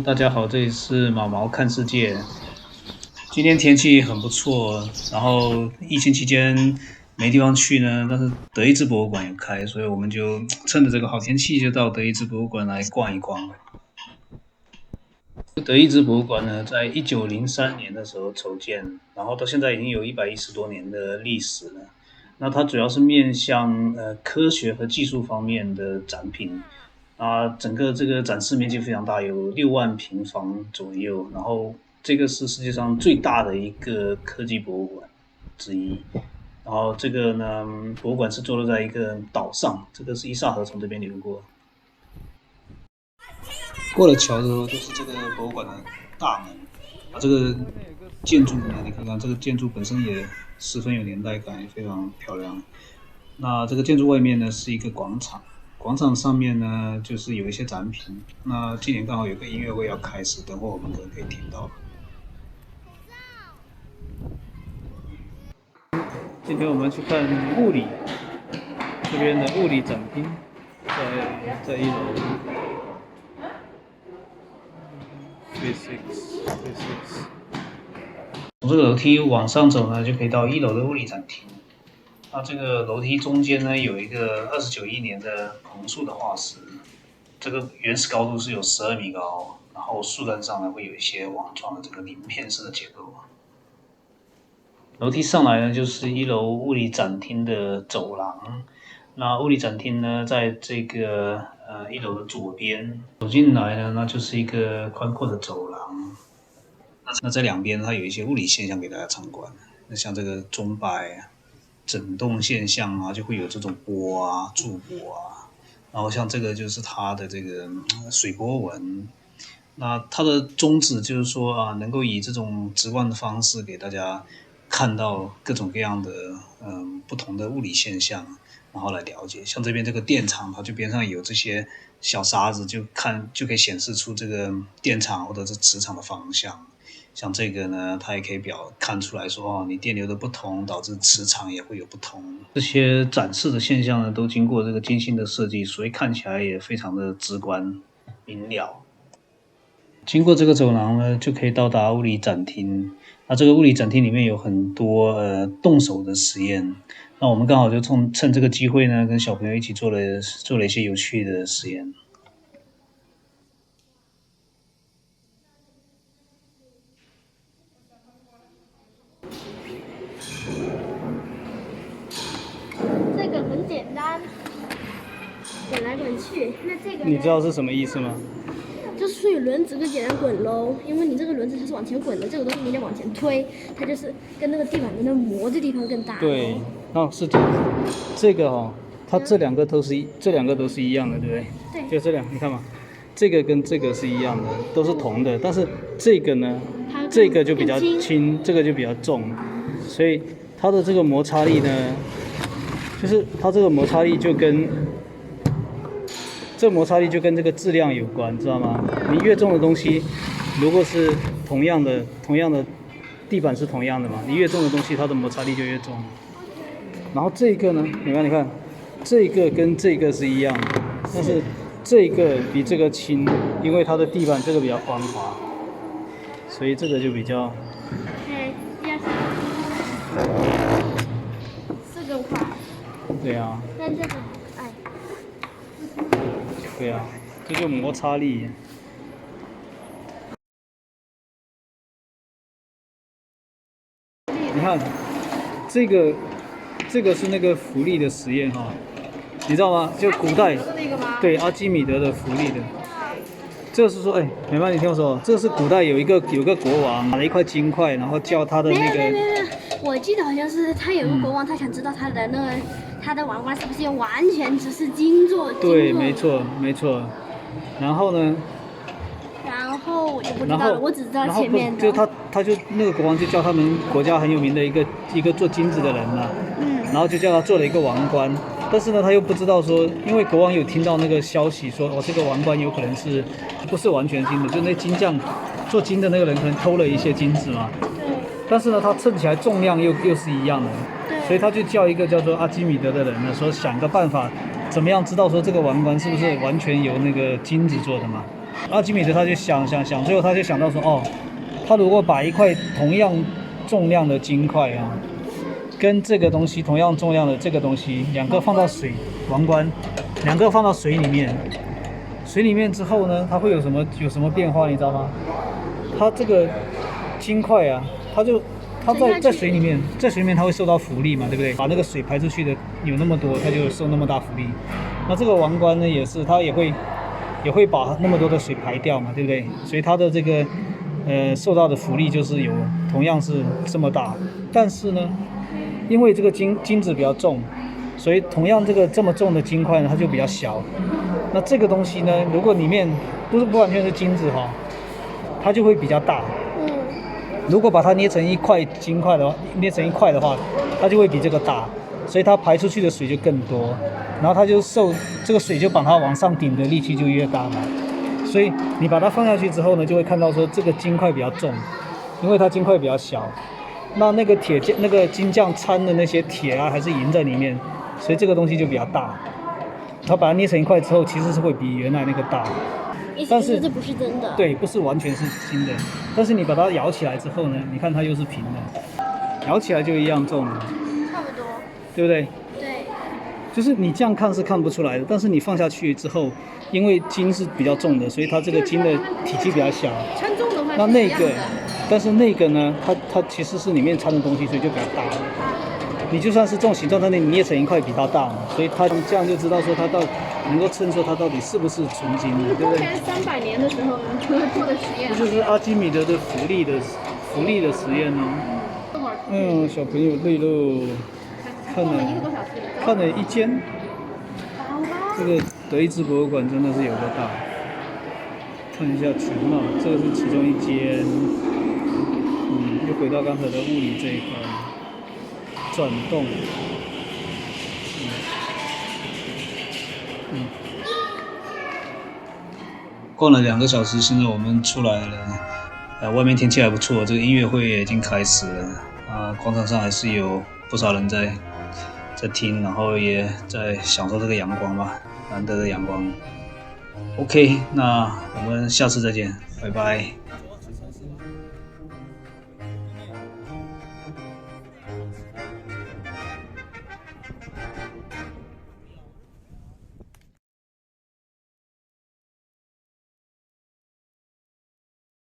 大家好，这里是毛毛看世界。今天天气很不错，然后疫情期间没地方去呢，但是德意志博物馆有开，所以我们就趁着这个好天气，就到德意志博物馆来逛一逛。德意志博物馆呢，在1903年的时候筹建，然后到现在已经有110多年的历史了。那它主要是面向科学和技术方面的展品，整个这个展示面积非常大，有6万平方左右。然后这个是世界上最大的一个科技博物馆之一。然后这个呢，博物馆是坐落在一个岛上，这个是伊萨河从这边流过。过了桥之后，就是这个博物馆的大门。这个建筑呢，你看看这个建筑本身也十分有年代感，也非常漂亮。那这个建筑外面呢是一个广场，广场上面呢就是有一些展品。那今年刚好有个音乐会要开始，等会我们可以听到。今天我们去看物理，这边的物理展厅在一楼。Physics。从这个楼梯往上走呢，就可以到1楼的物理展厅。那这个楼梯中间呢，有一个29亿年的彭树的化石，这个原始高度是有12米高，然后树干上呢会有一些网状的这个鳞片式的结构。楼梯上来呢，就是1楼物理展厅的走廊。那物理展厅呢，在这个1楼的左边，走进来呢，那就是一个宽阔的走廊。那在两边它有一些物理现象给大家参观。那像这个钟摆振动现象啊，就会有这种波啊、驻波啊。然后像这个就是它的这个水波纹。那它的宗旨就是说啊，能够以这种直观的方式给大家看到各种各样的不同的物理现象。然后来了解，像这边这个电场，它就边上有这些小沙子，就可以显示出这个电场或者是磁场的方向。像这个呢，它也可以看出来说，你电流的不同导致磁场也会有不同。这些展示的现象呢，都经过这个精心的设计，所以看起来也非常的直观明了。经过这个走廊呢，就可以到达物理展厅。那这个物理展厅里面有很多动手的实验。那我们刚好就趁这个机会呢，跟小朋友一起做了一些有趣的实验。这个很简单，滚来滚去。那这个你知道是什么意思吗？就是所以轮子更简单滚喽，因为你这个轮子它是往前滚的，这个东西你得往前推，它就是跟那个地板的那磨的地方更大。对，是这样。这个它这两个都是一样的，对不对？对。就这两，你看嘛，这个跟这个是一样的，都是铜的，但是这个呢，这个就比较轻，这个就比较重，所以它的这个摩擦力呢，就是它这个摩擦力就跟这个质量有关，知道吗？你越重的东西，如果是同样的地板是同样的嘛，你越重的东西，它的摩擦力就越重。然后这个呢，你看，这个跟这个是一样的，但是这个比这个轻，因为它的地板这个比较光滑，所以这个就比较。4个块。对啊。但这个对啊，这就摩擦力。你看，这个是那个浮力的实验哈，你知道吗？就古代对阿基米德的浮力的。这是说，美曼，你听我说，这是古代有个国王拿了一块金块，然后叫他的那个。没有，我记得好像是他有个国王，他想知道他的王冠是不是完全只是金做的。对，没错。然后呢？然后我就不知道了，我只知道前面的。就他就那个国王就叫他们国家很有名的一个做金子的人了，然后就叫他做了一个王冠，但是呢他又不知道说，因为国王有听到那个消息说，这个王冠有可能不是完全金的，就那金匠做金的那个人可能偷了一些金子嘛。对。但是呢他称起来重量又是一样的，所以他就叫一个叫做阿基米德的人呢，说想个办法，怎么样知道说这个王冠是不是完全由那个金子做的嘛？阿基米德他就想，最后他就想到说，哦，他如果把一块同样重量的金块啊，跟这个东西同样重量的这个东西，两个放到王冠，两个放到水里面，水里面之后呢，它会有什么变化，你知道吗？它这个金块啊，它在水里面，它会受到浮力嘛，对不对？把那个水排出去的有那么多，它就受那么大浮力。那这个王冠呢，也是，它也会把那么多的水排掉嘛，对不对？所以它的这个受到的浮力就是同样是这么大，但是呢，因为这个金子比较重，所以同样这么重的金块呢，它就比较小。那这个东西呢，如果里面不完全是金子哈，它就会比较大。如果把它捏成一块金块的话，它就会比这个大，所以它排出去的水就更多，然后它就这个水就把它往上顶的力气就越大嘛。所以你把它放下去之后呢，就会看到说这个金块比较重，因为它金块比较小。那个金匠掺的那些铁啊还是银在里面，所以这个东西就比较大。它把它捏成一块之后，其实是会比原来那个大。但是这不是真的。对，不是完全是新的。但是你把它摇起来之后呢，你看它又是平的，摇起来就一样重了。差不多。对不对？对。就是你这样看是看不出来的，但是你放下去之后，因为金是比较重的，所以它这个金的体积比较小。称重的话但是那个呢，它其实是里面掺的东西，所以就比较大。你就算是这种形状，但你捏成一块比它大嘛，所以它这样就知道说它能够称说它到底是不是纯金的，对不对？300年的时候做的实验。这就是阿基米德的浮力的实验哦。小朋友累喽，看了一间。这个德意志博物馆真的是有个大。看一下全貌，这个是其中一间。又回到刚才的物理这一块。转动，逛了2个小时，现在我们出来了。外面天气还不错，这个音乐会也已经开始了。广场上还是有不少人在听，然后也在享受这个阳光吧，难得的阳光。OK， 那我们下次再见，拜拜。